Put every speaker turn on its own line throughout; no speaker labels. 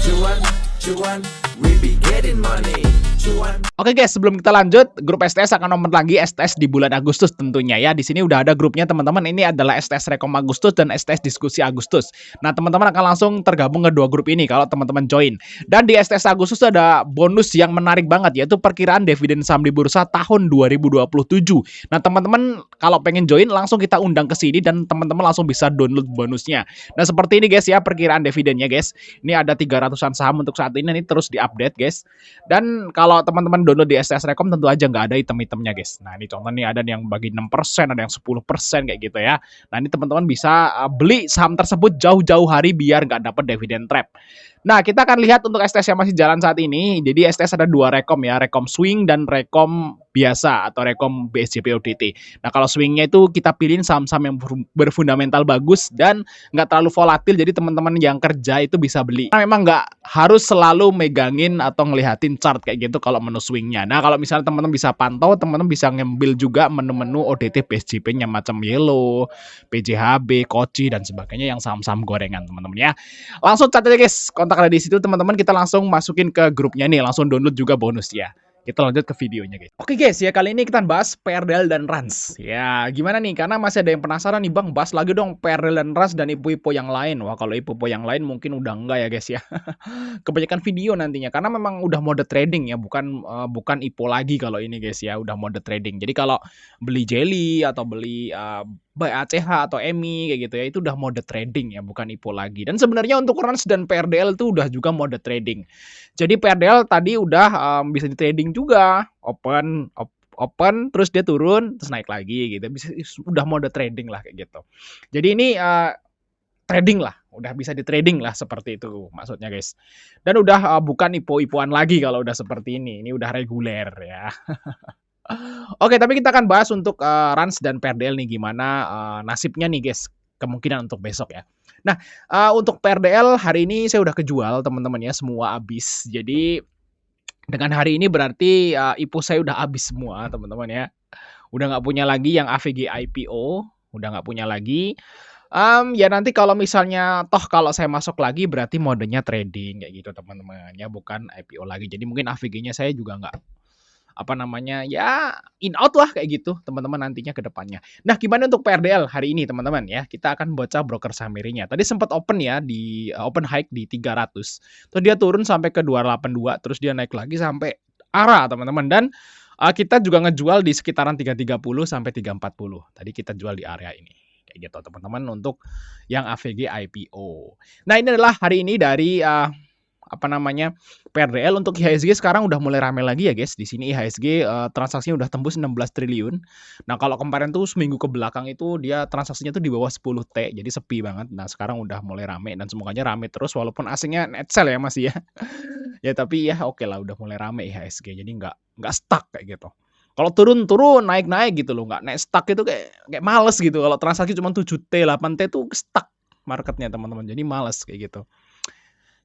Cuan, cuan, we be getting money. Cuan.
Oke guys, sebelum kita lanjut, grup STS akan nomor lagi STS di bulan Agustus tentunya ya. Di sini udah ada grupnya teman-teman. Ini adalah STS Rekom Agustus dan STS Diskusi Agustus. Nah, teman-teman akan langsung tergabung ke dua grup ini kalau teman-teman join. Dan di STS Agustus ada bonus yang menarik banget, yaitu perkiraan dividen saham di bursa tahun 2027. Nah, teman-teman kalau pengen join langsung kita undang ke sini dan teman-teman langsung bisa download bonusnya. Nah, seperti ini guys ya perkiraan dividennya guys. Ini ada 300-an saham untuk saat ini terus diupdate guys. Dan kalau teman-teman download di STS Rekom tentu aja nggak ada item-itemnya guys. Nah ini contoh nih ada yang bagi 6%, ada yang 10% kayak gitu ya. Nah ini teman-teman bisa beli saham tersebut jauh-jauh hari biar nggak dapat dividen trap. Nah kita akan lihat untuk STS yang masih jalan saat ini. Jadi STS ada dua rekom ya, rekom swing dan rekom biasa atau rekom BSJP ODT. Nah kalau swingnya itu kita pilihin saham-saham yang berfundamental bagus dan nggak terlalu volatil, jadi teman-teman yang kerja itu bisa beli. Nah, memang nggak harus selalu megangin atau ngelihatin chart kayak gitu kalau menu swingnya. Nah kalau misalnya teman-teman bisa pantau, teman-teman bisa ngambil juga menu-menu ODT BSJP-nya macam Yellow, PJHB, Koci dan sebagainya yang saham-saham gorengan teman-teman ya. Langsung chat aja guys, kontak ada di situ teman-teman, kita langsung masukin ke grupnya nih, langsung download juga bonus ya. Kita lanjut ke videonya guys. Oke guys ya, kali ini kita bahas PRDL dan RANS. Ya gimana nih, karena masih ada yang penasaran nih bang, bahas lagi dong PRDL dan RANS dan IPO-IPO yang lain. Wah kalau IPO-IPO yang lain mungkin udah enggak ya guys ya. Kebanyakan video nantinya, karena memang udah mode trading ya, bukan IPO lagi kalau ini guys ya, udah mode trading. Jadi kalau beli jelly atau beli BACH atau EMI kayak gitu ya, itu udah mode trading ya, bukan IPO lagi. Dan sebenarnya untuk RANS dan PRDL itu udah juga mode trading. Jadi PRDL tadi udah bisa di trading juga, open terus dia turun terus naik lagi gitu. Bisa udah mode trading lah kayak gitu. Jadi ini trading lah, udah bisa di trading lah seperti itu maksudnya guys. Dan udah bukan IPO-IPOan lagi kalau udah seperti ini. Ini udah reguler ya. Oke, tapi kita akan bahas untuk RANS dan PRDL nih gimana nasibnya nih guys, kemungkinan untuk besok ya. Nah, untuk PRDL hari ini saya udah kejual teman-teman ya, semua habis. Jadi dengan hari ini berarti IPO saya udah habis semua teman-teman ya. Udah nggak punya lagi yang AVG IPO, udah nggak punya lagi. Ya nanti kalau misalnya toh kalau saya masuk lagi berarti modenya trading kayak gitu teman-teman ya, bukan IPO lagi. Jadi mungkin AVG-nya saya juga nggak ya in out lah kayak gitu teman-teman nantinya ke depannya. Nah gimana untuk PRDL hari ini teman-teman ya, kita akan baca broker sahamnya. Tadi sempat open ya di open high di 300, terus dia turun sampai ke 282, terus dia naik lagi sampai ARA teman-teman, dan kita juga ngejual di sekitaran 330 sampai 340. Tadi kita jual di area ini kayak gitu teman-teman untuk yang AVG IPO. Nah ini adalah hari ini dari PRDL. Untuk IHSG sekarang udah mulai rame lagi ya guys. Di sini IHSG transaksinya udah tembus 16 triliun. Nah, kalau kemarin tuh seminggu ke belakang itu dia transaksinya tuh di bawah 10T, jadi sepi banget. Nah, sekarang udah mulai rame dan semoga rame terus walaupun asingnya net sell ya masih ya. Ya tapi ya oke lah, udah mulai rame IHSG. Jadi nggak stuck kayak gitu. Kalau turun naik gitu loh, nggak naik stuck itu kayak males gitu. Kalau transaksi cuma 7T 8T tuh stuck marketnya teman-teman. Jadi males kayak gitu.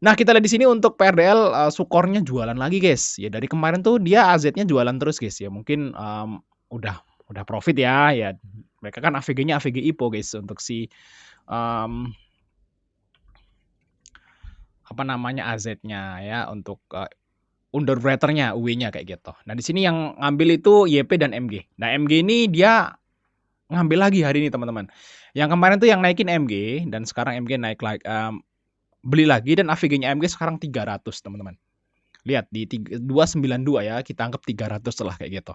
Nah, kita lihat di sini untuk PRDL Sukornya jualan lagi, guys. Ya dari kemarin tuh dia AZ-nya jualan terus, guys ya. Mungkin udah profit ya. Ya mereka kan AVG-nya AVG IPO, guys, untuk si AZ-nya ya, untuk underwriter-nya, UW-nya kayak gitu. Nah, di sini yang ngambil itu YP dan MG. Nah, MG ini dia ngambil lagi hari ini, teman-teman. Yang kemarin tuh yang naikin MG dan sekarang MG naik lagi, beli lagi, dan AVG-nya MG sekarang 300 teman-teman. Lihat di 292 ya, kita anggap 300 lah kayak gitu.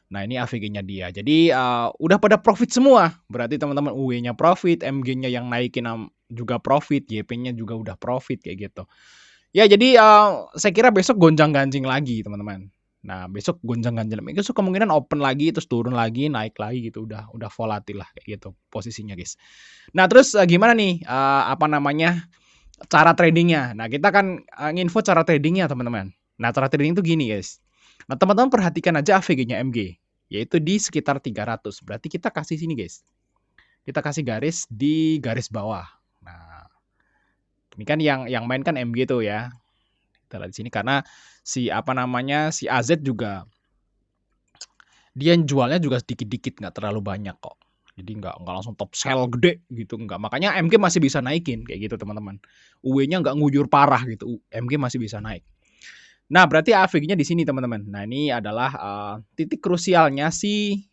Nah ini AVG-nya dia. Jadi udah pada profit semua. Berarti teman-teman UW-nya profit, MG-nya yang naikin juga profit, YP-nya juga udah profit kayak gitu. Ya jadi saya kira besok gonjang-ganjing lagi teman-teman. Nah besok gonjang-ganjing, besok kemungkinan open lagi terus turun lagi, naik lagi gitu, udah volatil lah kayak gitu posisinya guys. Nah terus gimana nih cara tradingnya? Nah kita kan nginfo cara tradingnya teman-teman. Nah cara trading itu gini guys. Nah teman-teman perhatikan aja AVG-nya MG, yaitu di sekitar 300. Berarti kita kasih sini guys. Kita kasih garis di garis bawah. Nah ini kan yang main kan MG tuh ya. Kita lihat di sini karena si si AZ juga dia jualnya juga sedikit-dikit, nggak terlalu banyak kok. Jadi nggak langsung top sell gede gitu, nggak. Makanya MG masih bisa naikin kayak gitu teman-teman. UW-nya nggak ngujur parah gitu, MG masih bisa naik. Nah, berarti AVG-nya di sini teman-teman. Nah, ini adalah titik krusialnya si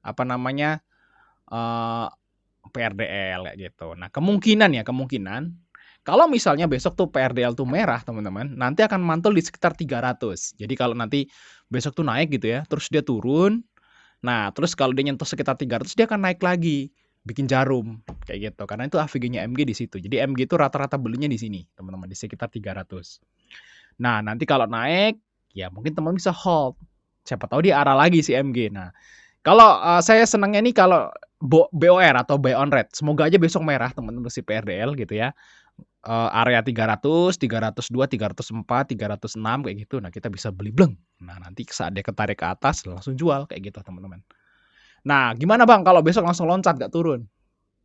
apa namanya PRDL kayak gitu. Nah, kemungkinan kalau misalnya besok tuh PRDL tuh merah teman-teman, nanti akan mantul di sekitar 300. Jadi kalau nanti besok tuh naik gitu ya, terus dia turun. Nah, terus kalau dia nyentuh sekitar 300 dia akan naik lagi, bikin jarum kayak gitu. Karena itu AVG-nya MG di situ. Jadi MG itu rata-rata belinya di sini, teman-teman, di sekitar 300. Nah, nanti kalau naik, ya mungkin teman bisa hold. Siapa tahu dia arah lagi si MG. Nah, kalau saya senangnya nih kalau BOR atau buy on red. Semoga aja besok merah teman-teman si PRDL gitu ya. Area 300, 302, 304, 306 kayak gitu. Nah, kita bisa beli bleng. Nah, nanti saat dia ketarik ke atas langsung jual kayak gitu teman-teman. Nah, gimana Bang kalau besok langsung loncat gak turun?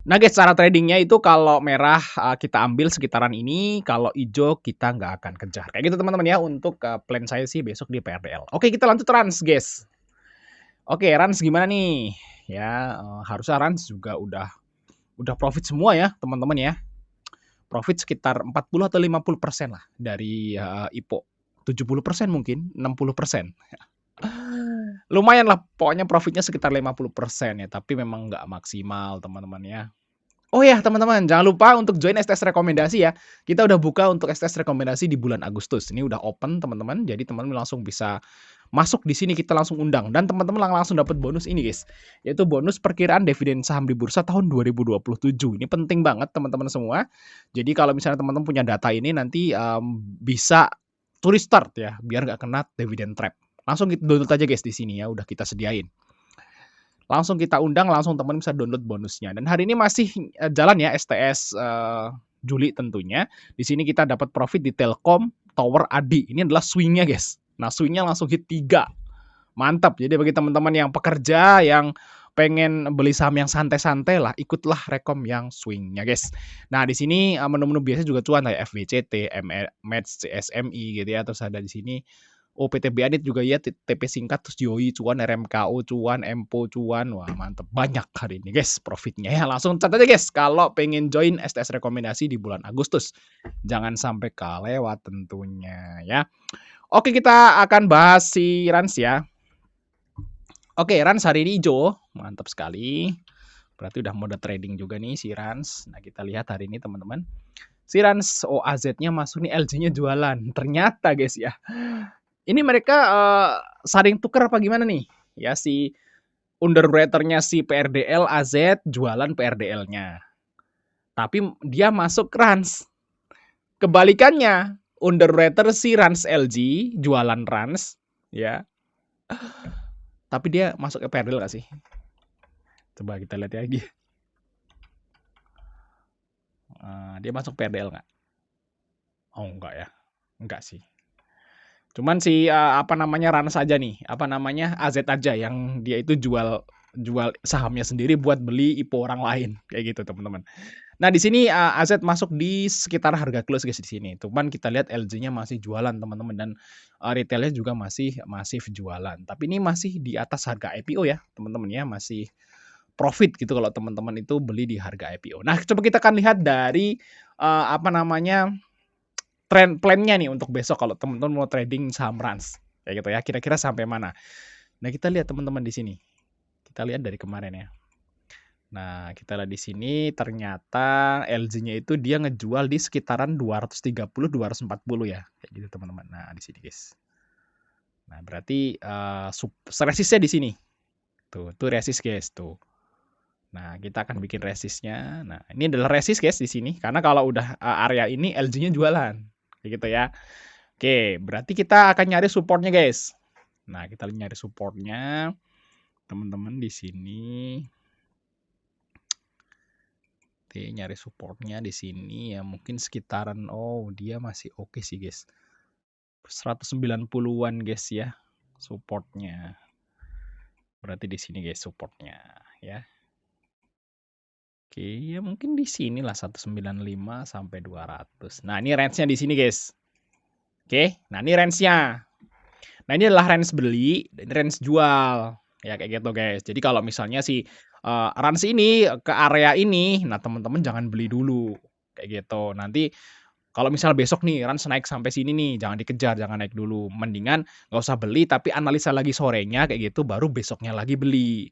Nah guys, cara tradingnya itu kalau merah kita ambil sekitaran ini, kalau hijau kita nggak akan kejar. Kayak gitu teman-teman ya untuk plan saya sih besok di PRDL. Oke, kita lanjut Rans guys. Oke, Rans gimana nih? Ya, harusnya Rans juga udah profit semua ya teman-teman ya. Profit sekitar 40 atau 50% lah dari IPO. 70% mungkin, 60%. Lumayan lah, pokoknya profitnya sekitar 50% ya, tapi memang nggak maksimal teman-teman ya. Oh ya teman-teman, jangan lupa untuk join STS rekomendasi ya. Kita udah buka untuk STS rekomendasi di bulan Agustus. Ini udah open teman-teman, jadi teman-teman langsung bisa masuk di sini, kita langsung undang. Dan teman-teman langsung dapat bonus ini guys, yaitu bonus perkiraan dividen saham di bursa tahun 2027. Ini penting banget teman-teman semua. Jadi kalau misalnya teman-teman punya data ini nanti bisa to restart ya, biar nggak kena dividen trap. Langsung kita download aja guys di sini ya, udah kita sediain. Langsung kita undang, langsung teman bisa download bonusnya. Dan hari ini masih jalan ya STS Juli tentunya. Di sini kita dapat profit di Telkom Tower Adi. Ini adalah swingnya guys. Nah, swingnya langsung hit 3. Mantap. Jadi bagi teman-teman yang pekerja, yang pengen beli saham yang santai-santai lah, ikutlah rekom yang swingnya guys. Nah, di sini menu-menu biasa juga cuan kayak FBCT, Match, CSMI gitu ya. Terus ada di sini PT Biadit juga ya, TP singkat, terus Yoi cuan, RMKO cuan, Empo cuan. Wah, mantep banyak hari ini guys profitnya ya. Langsung catat aja guys kalau pengen join STS rekomendasi di bulan Agustus. Jangan sampai kelewat tentunya ya. Oke, kita akan bahas si Rans ya. Oke, Rans hari ini hijau. Mantap sekali. Berarti udah mode trading juga nih si Rans. Nah, kita lihat hari ini teman-teman. Si Rans OAZ-nya masuk nih, LG-nya jualan. Ternyata guys ya. Ini mereka saring tuker apa gimana nih? Ya si underwriter-nya si PRDL AZ jualan PRDL-nya. Tapi dia masuk Rans. Kebalikannya, underwriter si Rans LG jualan Rans ya. Tapi dia masuk ke PRDL gak sih? Coba kita lihat lagi. Dia masuk PRDL nggak? Oh enggak ya. Enggak sih. Cuman si apa namanya Rans aja nih, apa namanya AZ aja yang dia itu jual sahamnya sendiri buat beli IPO orang lain kayak gitu teman-teman. Nah di sini AZ masuk di sekitar harga close guys di sini. Cuman kita lihat LG-nya masih jualan teman-teman dan retailnya juga masih jualan. Tapi ini masih di atas harga IPO ya teman-teman ya, masih profit gitu kalau teman-teman itu beli di harga IPO. Nah coba kita akan lihat dari apa namanya trend plan-nya nih untuk besok kalau teman-teman mau trading saham Rans. Kayak gitu ya, kira-kira sampai mana. Nah, kita lihat teman-teman di sini. Kita lihat dari kemarin ya. Nah, kita lihat di sini ternyata LG-nya itu dia ngejual di sekitaran 230 240 ya. Kayak gitu teman-teman. Nah, di sini guys. Nah, berarti resistnya di sini. Tuh resist guys tuh. Nah, kita akan bikin resistnya. Nah, ini adalah resist guys di sini karena kalau udah area ini LG-nya jualan. Kayak gitu ya. Oke, berarti kita akan nyari supportnya guys. Nah, kita nyari supportnya. Teman-teman di sini. Oke, nyari supportnya di sini ya mungkin sekitaran dia masih oke sih guys. 190-an guys ya supportnya. Berarti di sini guys supportnya ya. Oke, ya mungkin di sini lah 195 sampai 200. Nah, ini range-nya di sini guys. Oke, nah ini range-nya. Nah, ini adalah range beli, dan range jual. Ya kayak gitu guys. Jadi kalau misalnya si Rans ini ke area ini, nah teman-teman jangan beli dulu, kayak gitu. Nanti kalau misal besok nih Rans naik sampai sini nih, jangan dikejar, jangan naik dulu. Mendingan nggak usah beli, tapi analisa lagi sorenya kayak gitu, baru besoknya lagi beli,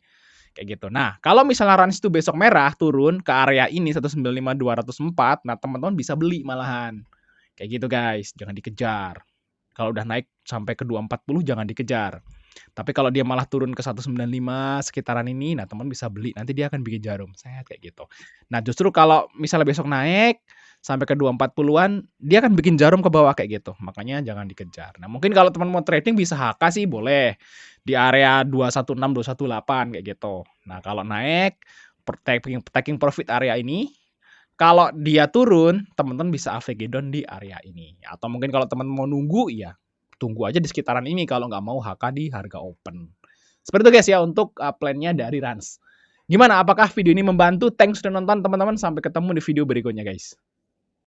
kayak gitu. Nah, kalau misalnya Rans itu besok merah turun ke area ini 195.204, nah teman-teman bisa beli malahan. Kayak gitu guys, jangan dikejar. Kalau udah naik sampai ke 240 jangan dikejar. Tapi kalau dia malah turun ke 195 sekitaran ini, nah teman bisa beli, nanti dia akan bikin jarum, set kayak gitu. Nah, justru kalau misalnya besok naik sampai ke 240-an, dia akan bikin jarum ke bawah kayak gitu. Makanya jangan dikejar. Nah, mungkin kalau teman mau trading bisa HK sih boleh di area 216, 218 kayak gitu. Nah, kalau naik taking profit area ini, kalau dia turun, teman-teman bisa AVG down di area ini. Atau mungkin kalau teman mau nunggu, ya tunggu aja di sekitaran ini kalau nggak mau HK di harga open. Seperti itu guys ya untuk plan-nya dari Rans. Gimana? Apakah video ini membantu? Thanks sudah nonton teman-teman. Sampai ketemu di video berikutnya guys.